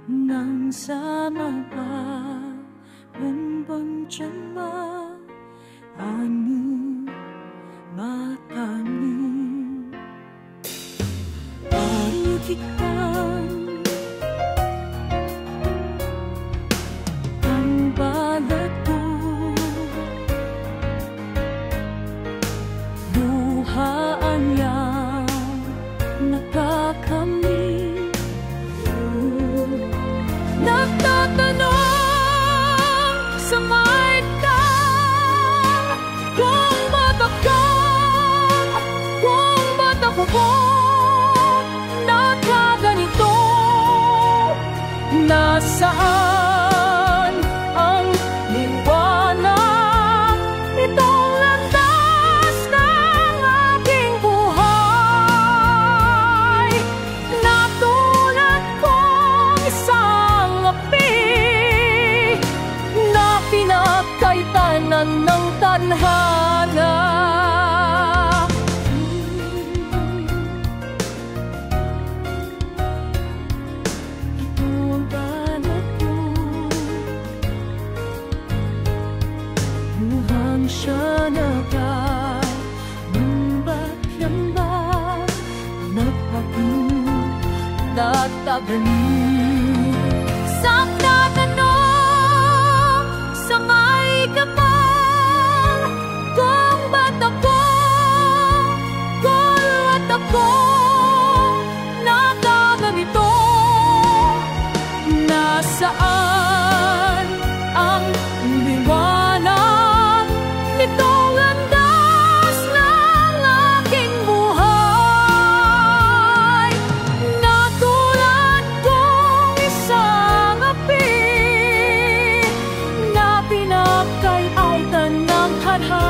能怎么办？몇 번쯤만 아는 마다는 빠르기만 ang balat ko luhaan niya nagkakamli nagtatanong sa may ka kung ba't ako nagkaganito nasaan ang liwanag itong landas ng aking buhay natulad kong isang api na pinagkaitanan ng tadhana. Siya nagkalumbak-lambak nagpapagdagdagan sa tatanong sa may kapal kung ba't ako nagkaganito nasaan ang liwanag itong landas ng aking buhay natulad kong isang api na pinagkaitaitan ng tadhana.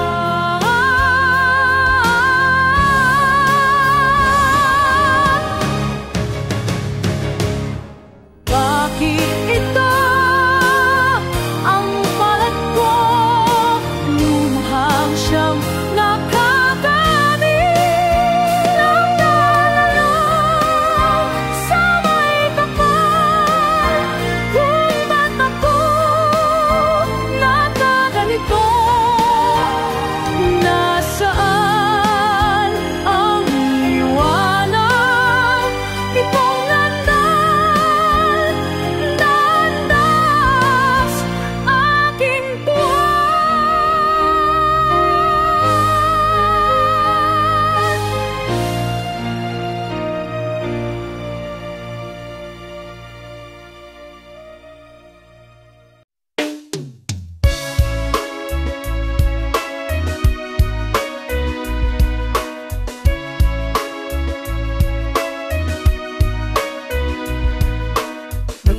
Bakit ito ang balat ko lumuhang siyang nakakami nagdalalo sa may kapal kung ba't ako nagkaganito nasaan ang liwanag itong landas aking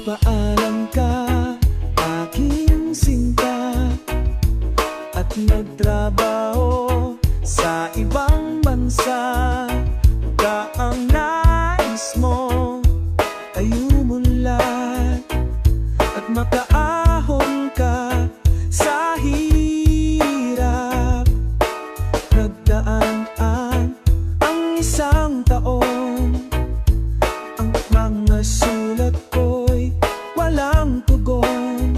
Nagpaalam ka, aking sinta, at nagtrabaho sa ibang bansa. Ka ang nais mo, ay umunlad at makaahon ka sa hirap. Nagdaan ang isang taon, ang mga sulat ko'y walang tugon.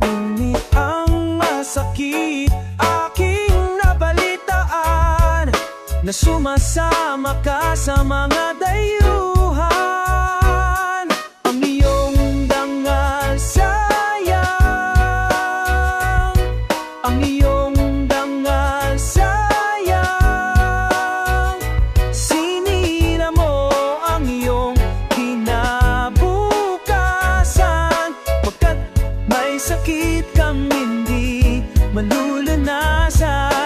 Ngunit ang masakit aking nabalitaan na sumasama ka sa mga dayuhan. Ang iyong dangal sayang, ang iyong dangal sayang. Sinira mo ang iyong kinabukasan pagkat may sakit kang hindi malulunasan.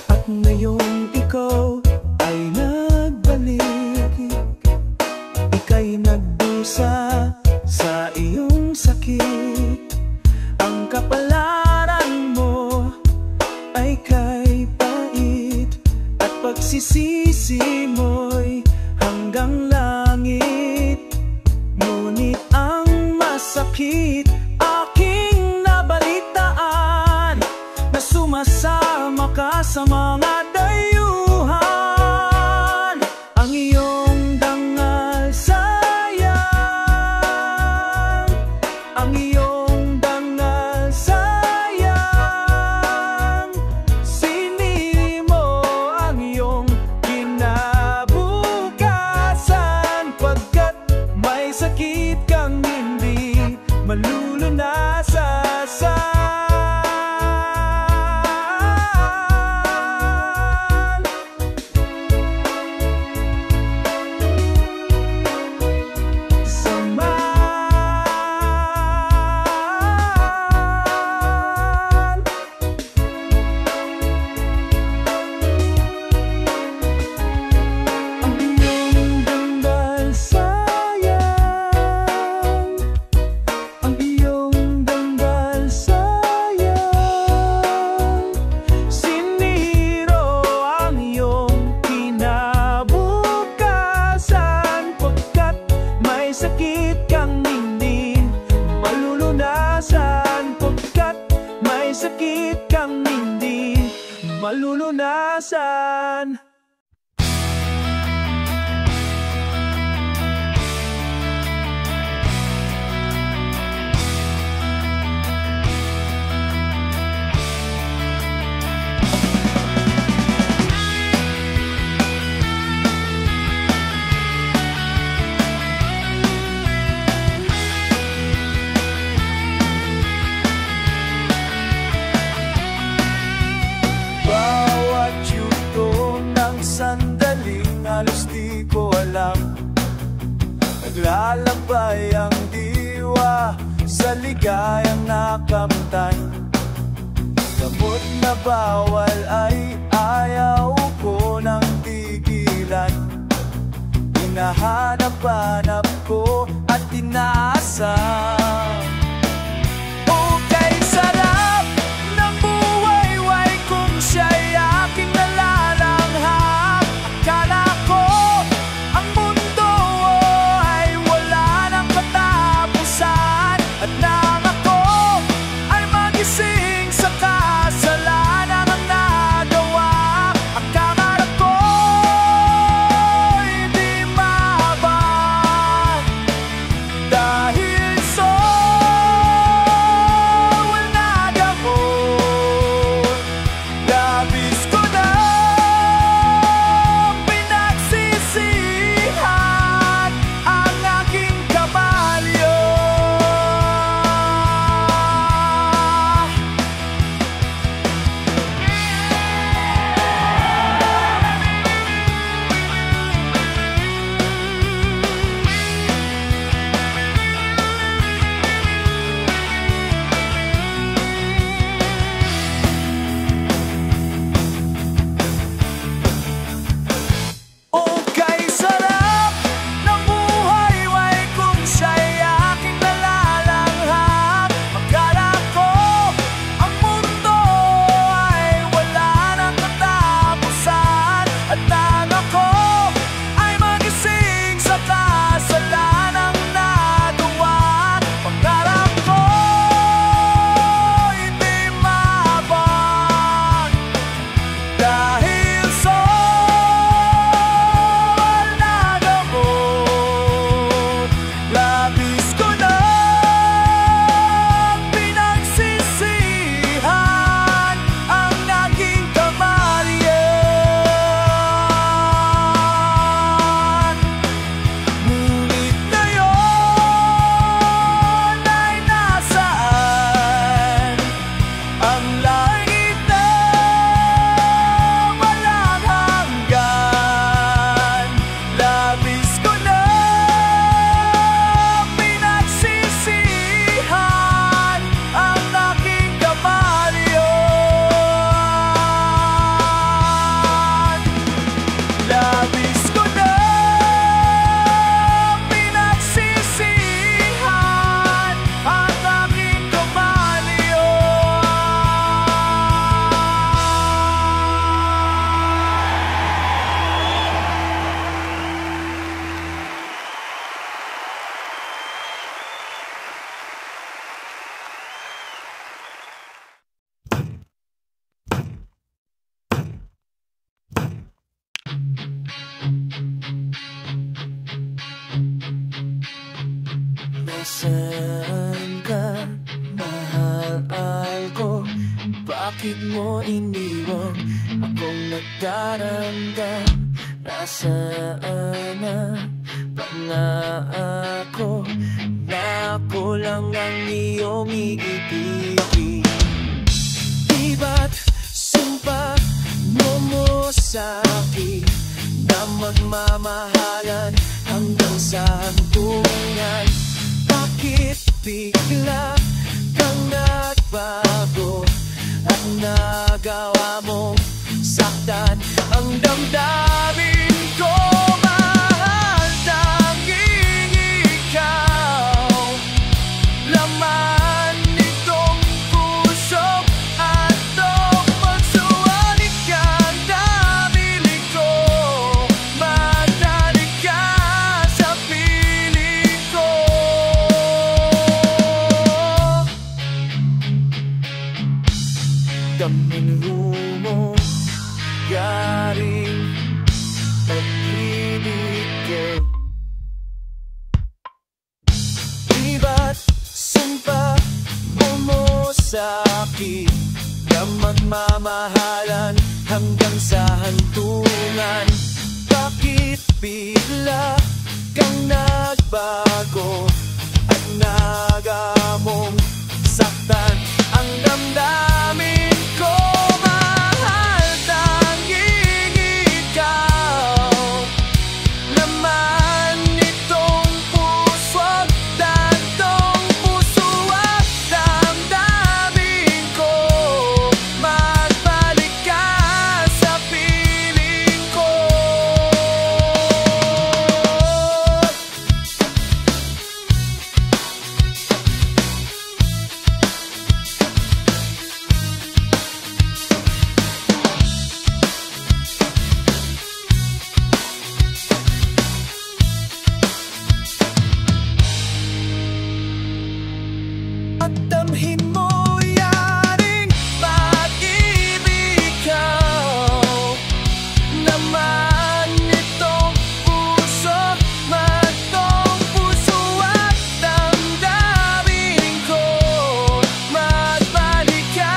At ngayon ikaw ay nagbalik, ika'y nagdusa sa iyong sakit. Ang kapalaran mo ay kay pait at pagsisisi mo'y hanggang langit. Ngunit ang masakit aking nabalitaan malulunasan, pagkat may sakit kang hindi malulunasan. Halos di ko alam, naglalakbay ang diwa sa ligayang nakamtan. Gamot na bawal ay ayaw ko nang tigilan. Hinahanap-hanap ko at inaasa. Okay, sarap ng buhay-way kung siya'y aking nalalanghap. Akala ko ang mundo ay wala ng katapusan, at nang ako ay magising sa kasalanan ang nagawa. Ang kamara ko hindi maabot dahil sa wala gamot. Labis ko na pinagsisihan ang aking kamalyo. Okay, sarap ng buhay-way kung siya'y aking nalalanghap. Akala ko ang mundo ay wala ng katapusan, at nang ako ay magising sa kasalanang nagawa. Pangarap ko hindi maabot dahil sa wala gamot. Labis ko na pinagsisihan ang naging kamalian. Ngunit ngayon ay nasaan ang langit na walang hanggan. Labis ko na pinagsisihan ang aking kamalian. Labis ko na pinagsisihan ang aking Nasaan ka, mahal ko? Bakit mo iniwan akong nagdaranda? Nasaan na pangako na ako lang ang iyong iibigin? Di ba't sumpa mo sa akin na magmamahalan hanggang sa hangtunan? Bakit bigla kang nagbago at nagawa mong saktan ang damdamin ko? Mahal, tanging ikaw laman nitong puso at magsuwalit ka na piling ko. Madali ka sa piling ko. daming lumo garing pag-ibig ko. Iba't sumpa mo sa akin na magmamahalan hanggang sa hantungan. Bakit bigla kang nagbago at nagamong saktan ang damdamin ko? Mahal, tanging ikaw naman itong puso at datong puso at damdamin ko. Magbalik ka sa piling ko. At damhin mo yaring pag-ibig ko naman itong puso, matong puso at damdamin ko. Magbalik ka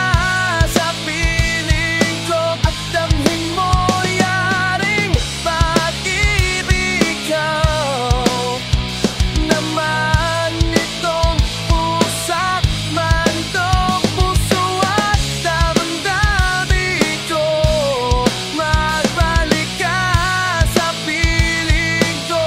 sa piling ko. At damhin mo yaring pag-ibig ko naman itong puso, mandong puso at damdamin ko. Magbalik ka sa piling ko.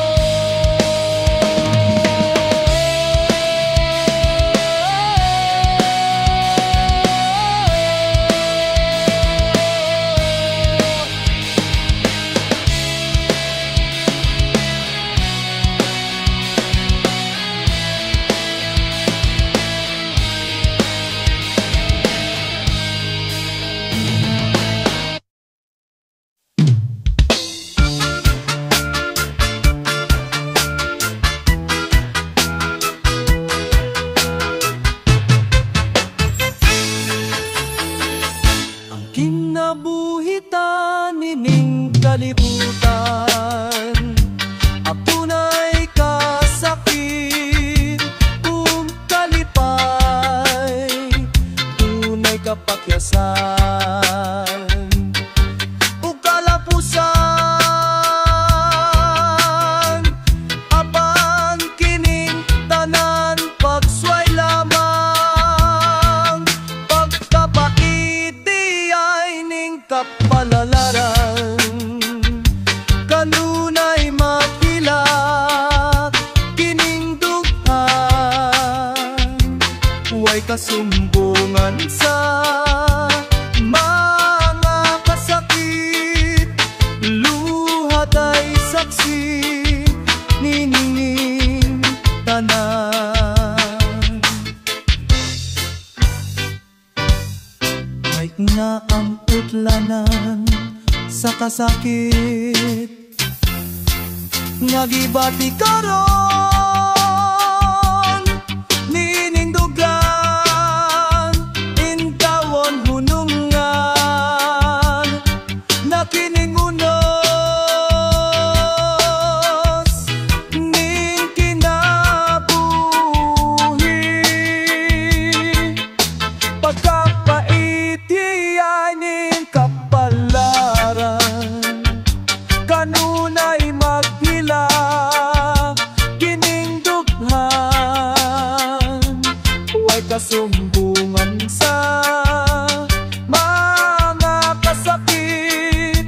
Kinabuhitan nining kalibutan, ako na'y kasakit, kalipay, tunay kapakyasan, o kalapusan, apan kining tanan pagsway lamang, pagkapaiti ay ning kapalalaran, kanunay makilak kining dughan, huway kasumbungan sa mga kasakit, luhat ay saksi nining tanan. May nga ang utlanan sa kasakit, ngagibati karon nining dugan, intawon hunungan na kining unos ning kinabuhi. Pagkapaiti ay ning kapalaran, kanunay maghila kining dughan, huway kasumbungan sa mga kasakit,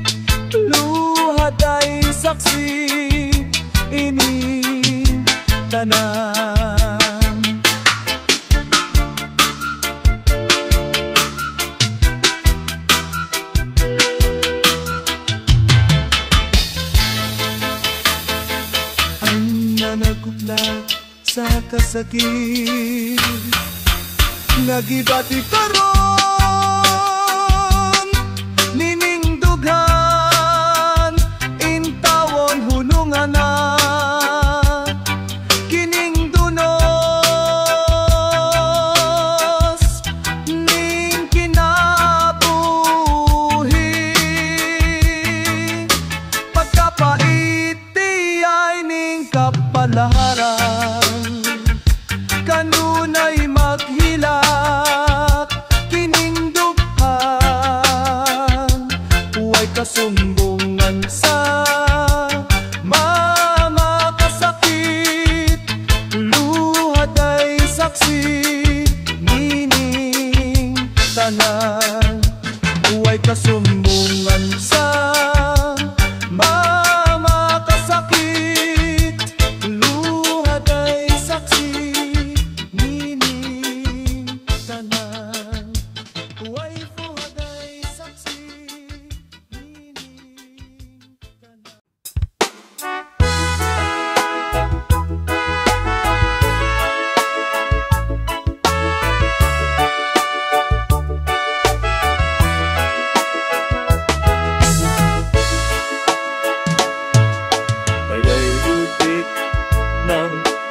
luhad ay saksi ining tanan. Ang nanagutla sa kasakit, nagibati karon nining dughan, intawon hunungan na kining dunos ning kinabuhi. tanan, huwag kasumbungan sa mga kasakit. Luha day saksi, nining tanan, huwag fuha day saksi, nining tanan.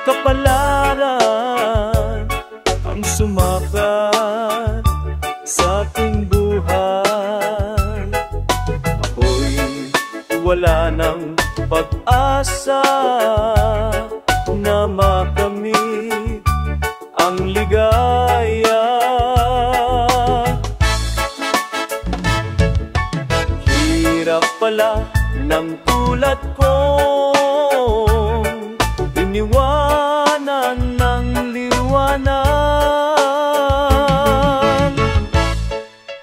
Kapalaran ang sumapat sa ating buhay. Ako'y wala ng pag-asa na makamit ang ligaya. Hirap pala ng tulad ko iniwanan ng liwanag.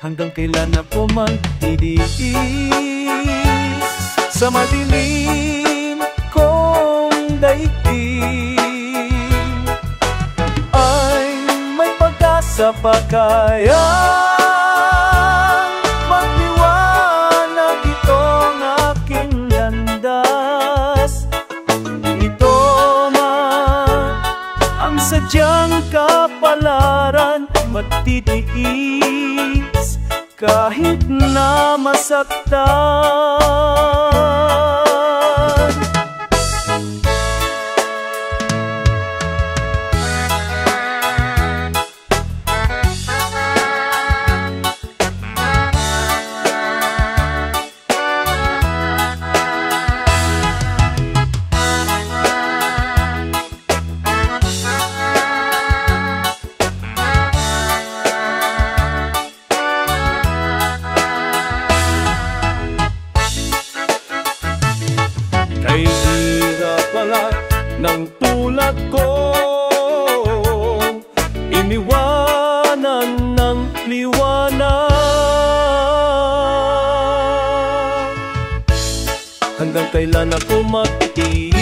Hanggang kailan ako magtitiis sa madilim kong daigdig? Ay may pag-asa pa kaya magliwanag itong aking landas? Sadyang kapalaran, matitiis kahit na masaktan. Ay hirap pala ng tulad ko iniwanan ng liwanag. Hanggang kailan ako magtitiis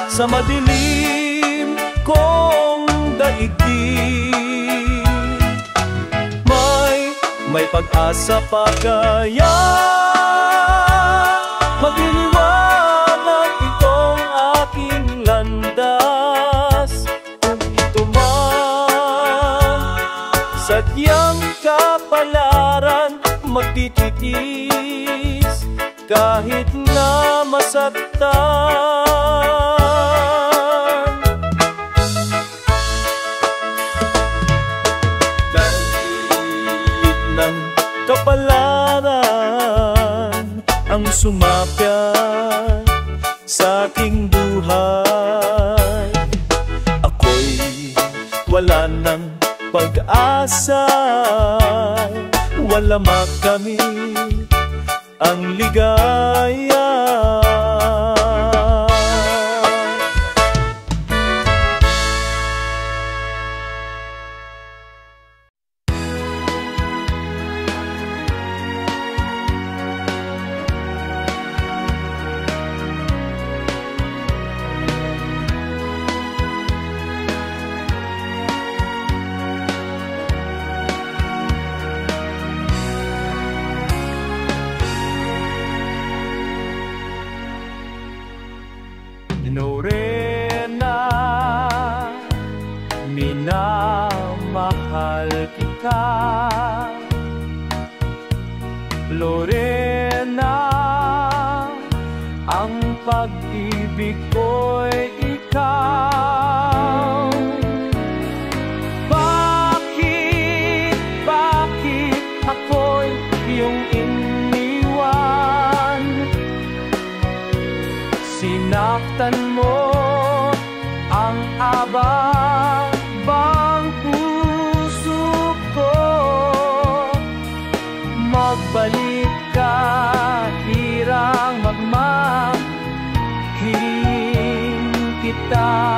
sa madilim kong daigdig? May pag-asa pa kaya magliliwanag itong aking landas? Kung ito man sadyang kapalaran, magtitiis kahit na masaktan. Dahil ng kapalaran ang sumapyan sa aking buhay, ako'y wala ng pag-asa, wala makamit ang ligaya. Lorena, minamahal kita. Lorena, ang pag-ibig ko'y ikaw. Bakit ako'y iyong iniwan? Sinaktan mo ang abang puso ko. Magbalik ka, hirang magmahiling kita.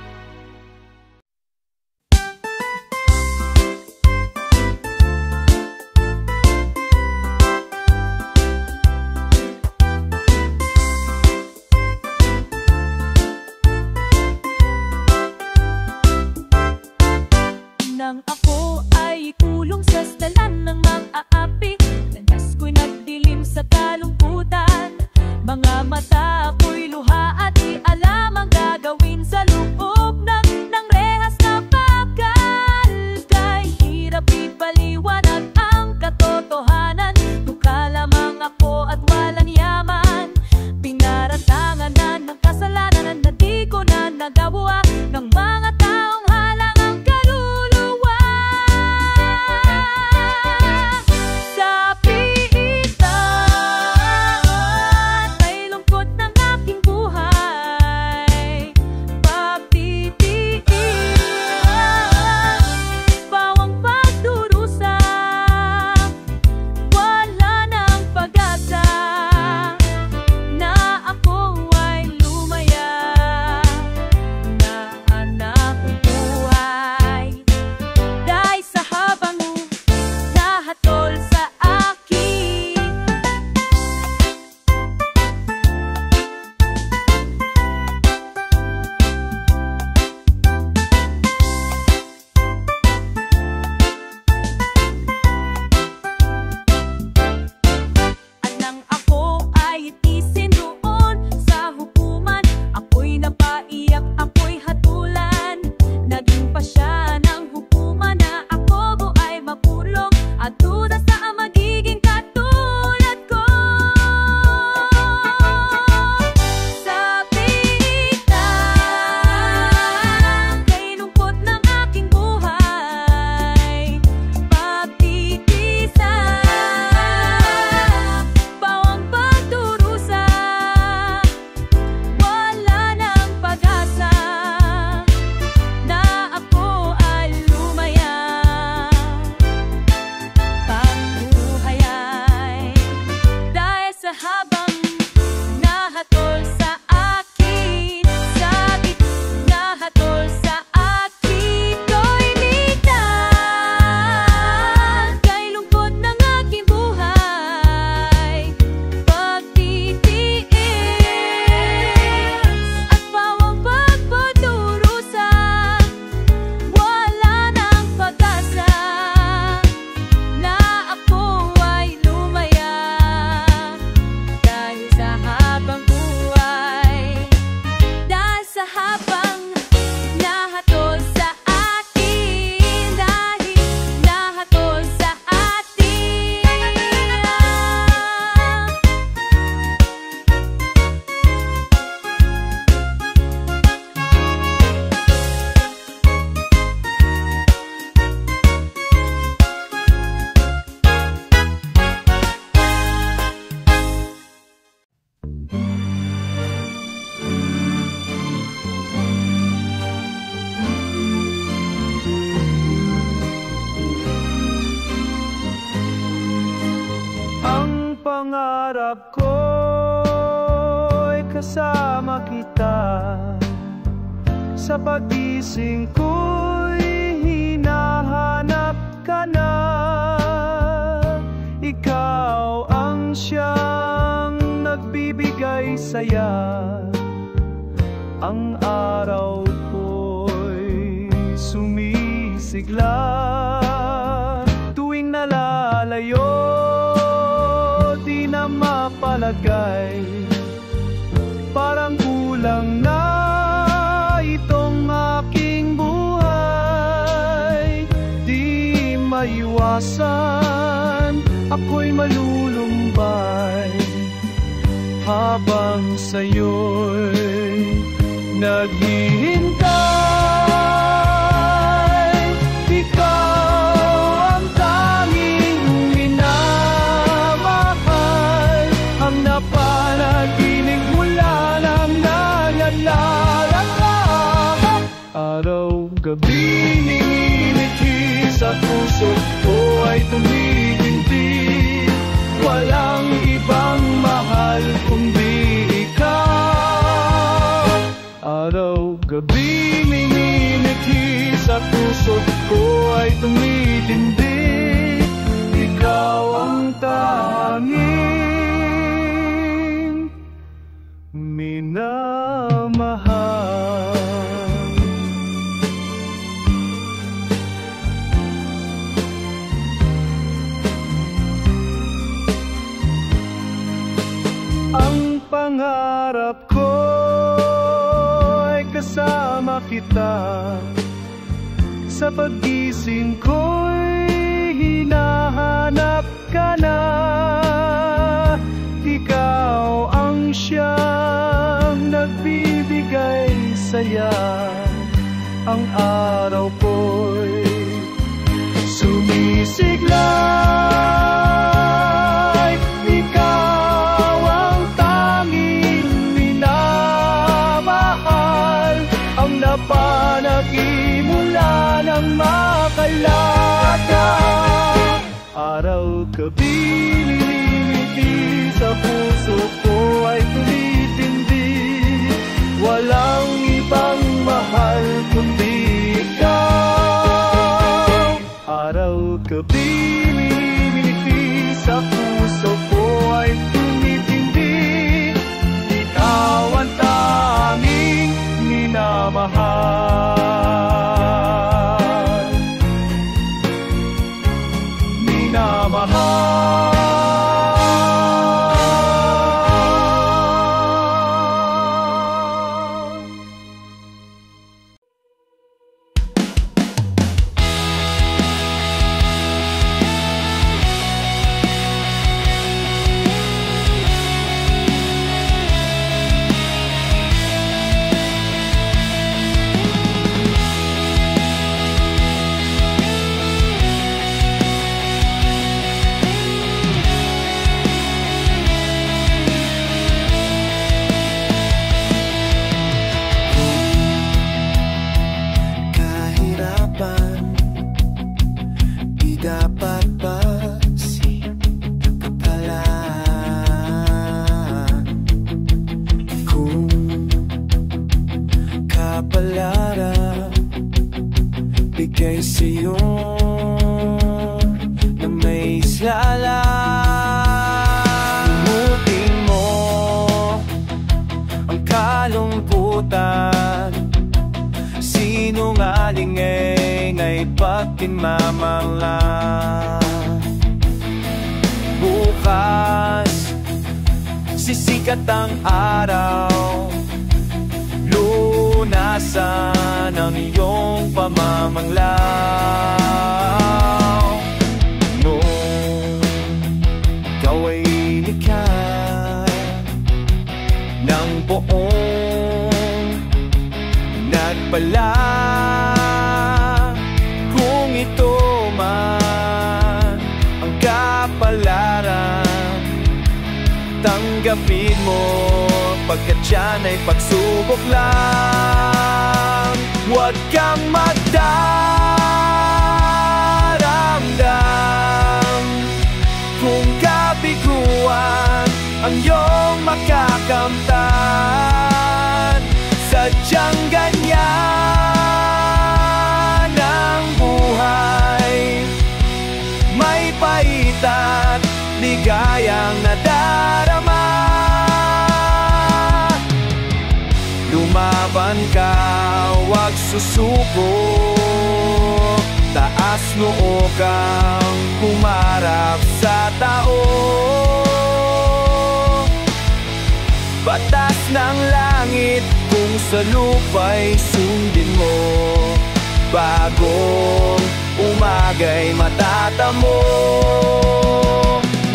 ko'y kasama kita. Sa pagising ko'y hinahanap ka na. Ikaw ang siyang nagbibigay saya. Ang araw ko'y sumisigla. Tuwing nalalayo, di na mapalagay. Parang kulang na itong aking buhay. Di maiwasan, ako'y malulumbay habang sa'yo'y naghihintay. Ikaw ang tanging minamahal, ang napanaginip mula nang nalalala. Araw-gabi ningingiti sa puso ko ay tumitindi. Walang ibang mahal kundi ikaw. Araw-gabi ningingiti sa puso ko ay tumitindi. Ikaw ang tanging minamahal. Ang pangarap ko ay kasama kita. Sa pagising ko'y hinahanap ka na. Ikaw ang siyang nagbibigay saya. Ang araw ko'y sumisigla. Panagimula ng makalata. Araw-gabi nililiti sa puso ko ay tumitindi. Walang ibang mahal kundi ikaw. Araw-gabi nililiti sa puso ko ay tumitindi. Ikaw ang tanging minamahal. Bukas, sisikat ang araw, lunasan ang iyong pamamanglaw. Nung ikaw ay likha ng buong nagpala. Kung ito man ang kapalaran, tanggapin mo, pagkat yan ay pagsubok lang. Huwag kang magdaramdam kung kabiguan ang iyong makakamtan. Sadyang ganyan ang buhay, may paitat, ligayang nadarama. Lumaban ka, huwag susuko, taas noo kang humarap sa tao. Batas ng langit kung sa lupa'y sundin mo, bagong umaga'y matatamo.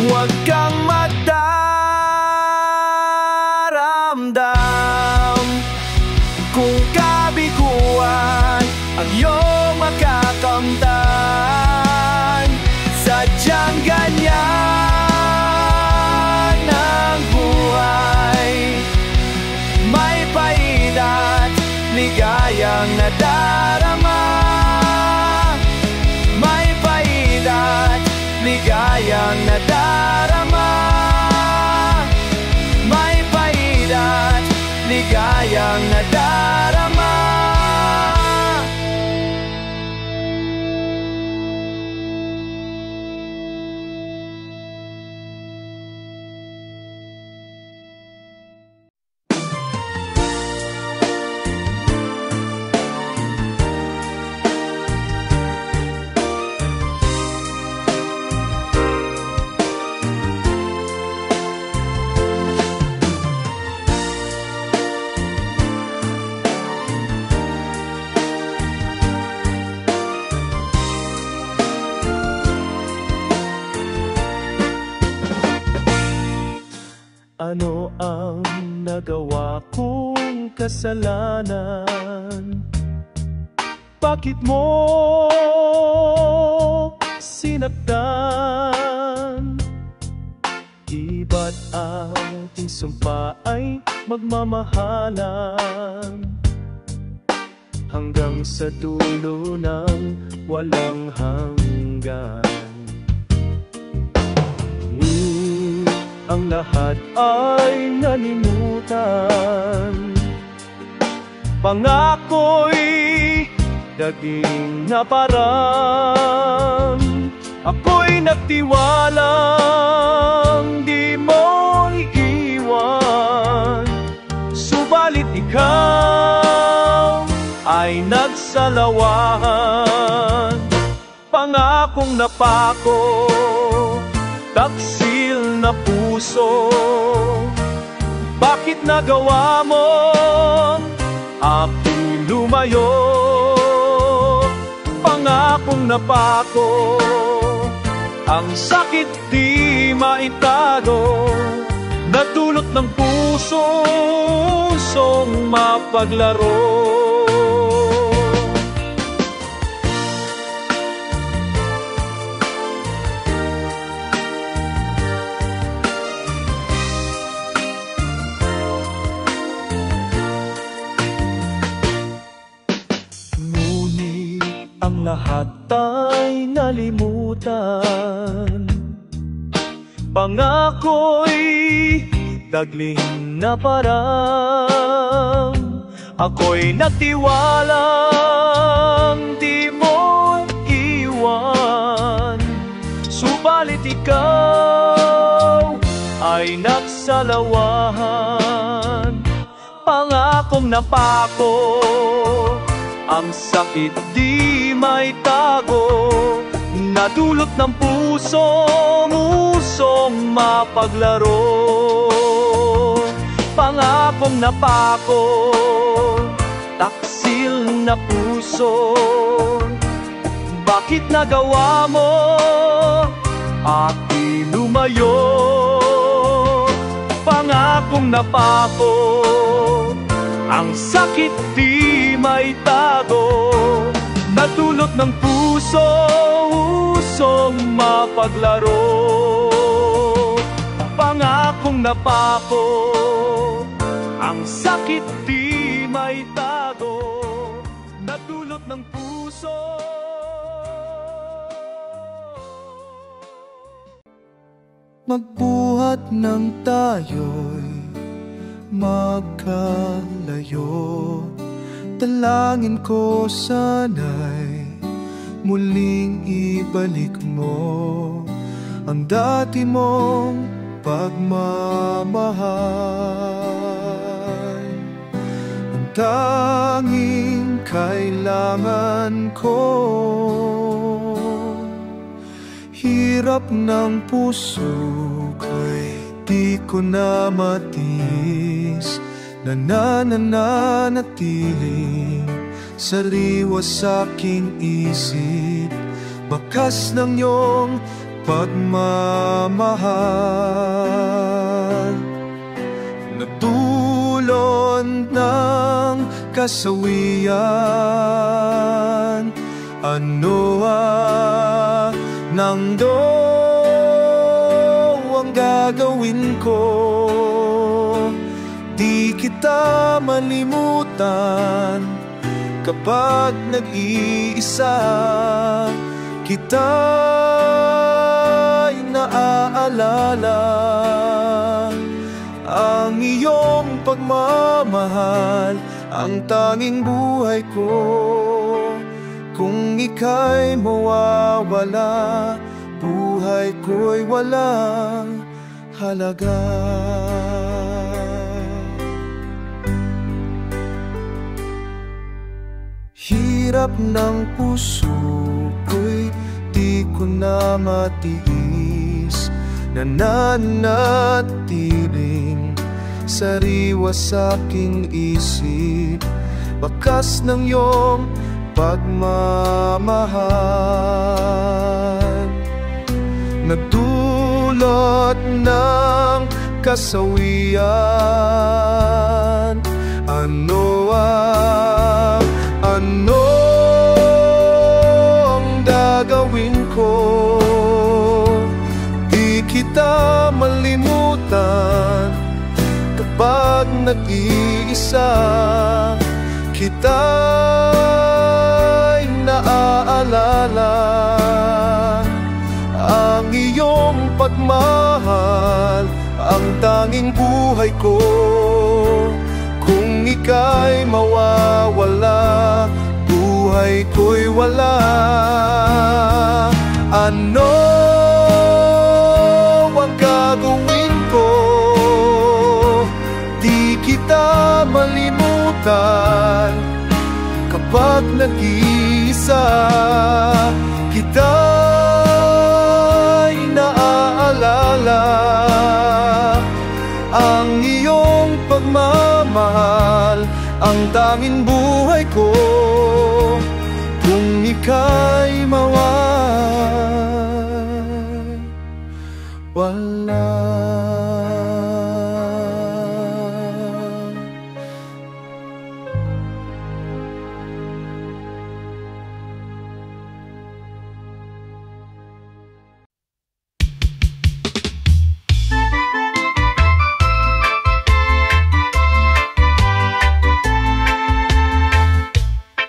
Huwag kang magdaramdam kung kabiguan ang iyong makakamtan. Sadyang ganyan ang buhay, may paidat, ligayang nadarama. May paidat, ligayang nadarama. May paidat, ligayang nadarama. Ano ang nagawa kong kasalanan? Bakit mo sinaktan? Iba't ating sumpa ay magmamahalan hanggang sa dulo ng walang hanggan. Ang lahat ay nalimutan, pangako'y daging na parang ako'y nagtiwalang di mo iiwan. Subalit ikaw ay nagsalawahan, pangakong napako, taksil na puso. Bakit nagawa mo aking lumayo? Pangakong napako, ang sakit di maitago, natulot ng pusong mapaglaro. Ang lahat ay nalimutan, pangako'y dagling na parang ako'y nagtiwalang di mo iwan. Subalit ikaw ay nagsalawahan, pangakong napako, ang sakit di may tago, nadulot ng pusong mapaglaro. Pangakong napako, taksil na puso. Bakit nagawa mo aking lumayo? Pangakong napako, ang sakit di may tago, natulot ng pusong mapaglaro. Pangakong napako, ang sakit di may tago, natulot ng puso. Magbuhat ng tayo'y magkalayo. Dalangin ko sana'y muling ibalik mo ang dati mong pagmamahal. Ang tanging kailangan ko, hirap ng puso ko'y di ko na matiis, nananatiling sariwa sa'king isip, bakas ng iyong pagmamahal. Natulon ng kasawian, ano nang ang gagawin ko? Di kita malimutan kapag nag-iisa, kita'y naaalala. Ang iyong pagmamahal ang tanging buhay ko. Kung ika'y mawawala, buhay ko'y walang halaga. Hirap ng puso ko'y di ko na matiis, nananatiling sariwa sa'king isip, bakas ng iyong pagmamahal. Nadulot ng kasawian, ano ang gagawin ko? Di kita malimutan kapag nag-iisa, kita'y naaalala. Ang iyong pagmahal ang tanging buhay ko. Kung ika'y mawawala, buhay ko'y wala. Ano ang gagawin ko? Di kita malimutan kapag nag-iisa, kita'y naaalala. Ang iyong pagmamahal ang tanging buhay ko. Kung ika'y mawawala.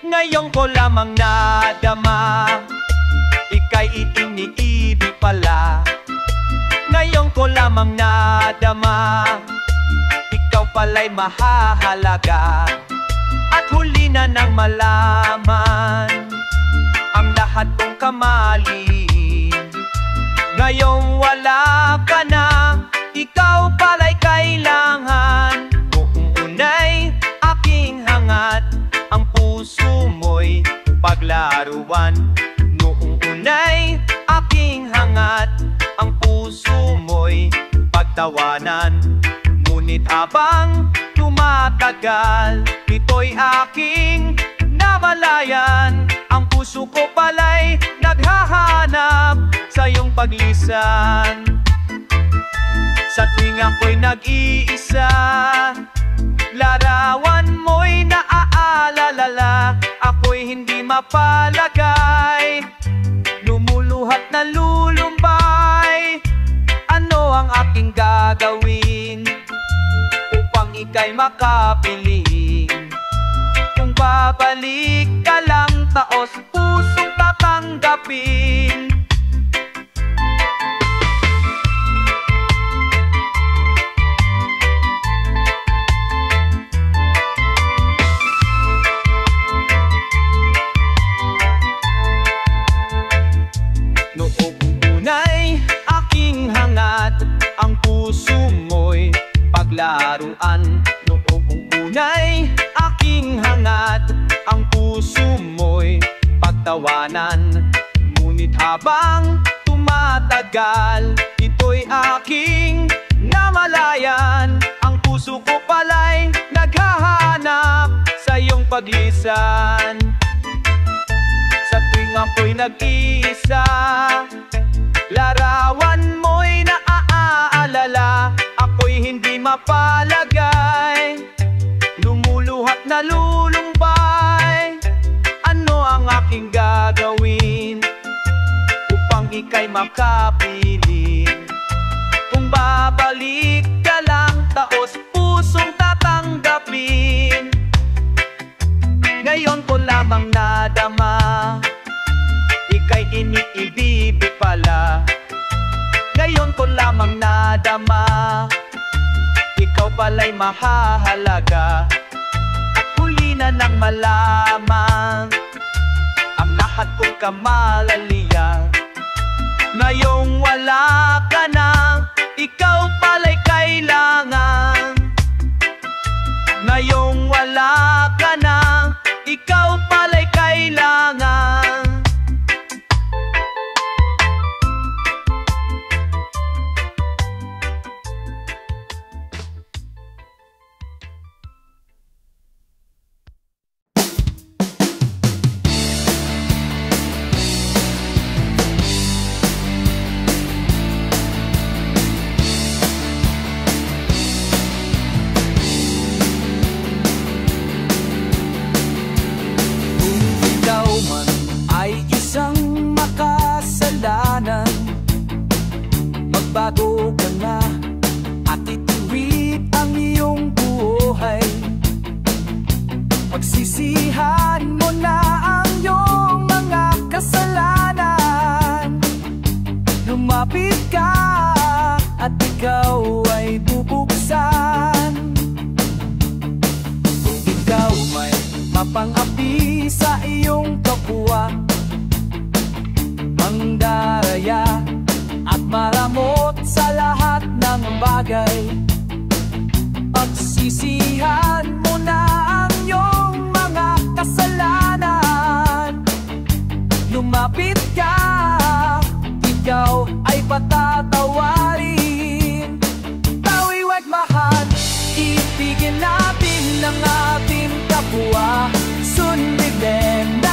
Ngayon ko lamang nadama, ika'y iniibig pala. Ngayon ko lamang nadama, ikaw pala'y mahahalaga. At huli na nang malaman ang lahat kong kamali. Ngayong wala ka na, ikaw pala'y kailangan. Noong una'y aking hangat, ang puso mo'y paglaruan. Noong una'y aking hangat, ang puso mo'y pagtawanan. Ngunit habang tumatagal, ito'y aking namalayan. Ang puso ko pala'y naghahanap sa iyong paglisan. Sa tuwing ako'y nag-iisa, larawan mo'y naaalala. Ako'y hindi mapalagay, lumuluhat na lulumbay. Ano ang aking gagawin upang ika'y makapiling? Kung babalik ka lang, taos pusong tatanggapin. laruan. Noong unay aking hangat, ang puso mo'y pagtawanan. Ngunit habang tumatagal, ito'y aking namalayan. Ang puso ko pala'y naghahanap sa iyong paglisan. Sa tuwing ako'y nag-iisa, larawan mo'y naaalala. Ako'y hindi mapalagay, lumuluhat na lulumbay. Ano ang aking gagawin upang ika'y makapiling? Kung babalik ka lang, taos pusong tatanggapin. Ngayon ko lamang nadama, ika'y iniibig pala. Ngayon ko lamang nadama, ikaw pala'y mahahalaga. At huli na nang malaman ang lahat kong kamalalian. Ngayong wala ka na, ikaw pala'y kailangan. Ngayong wala ka na, ikaw pala'y kailangan. Magbago ka na at ituwid ang iyong buhay. Pagsisihan mo na ang iyong mga kasalanan. Lumapit ka at ikaw ay bubuksan. Kung ikaw may mapang-api sa iyong kapwa, mangdaraya at maramot sa lahat ng bagay. Pagsisihan mo na ang iyong mga kasalanan. Lumapit ka, ikaw ay patatawarin. Tawiwag mahal, ibigin natin ang ating kapwa. Sundin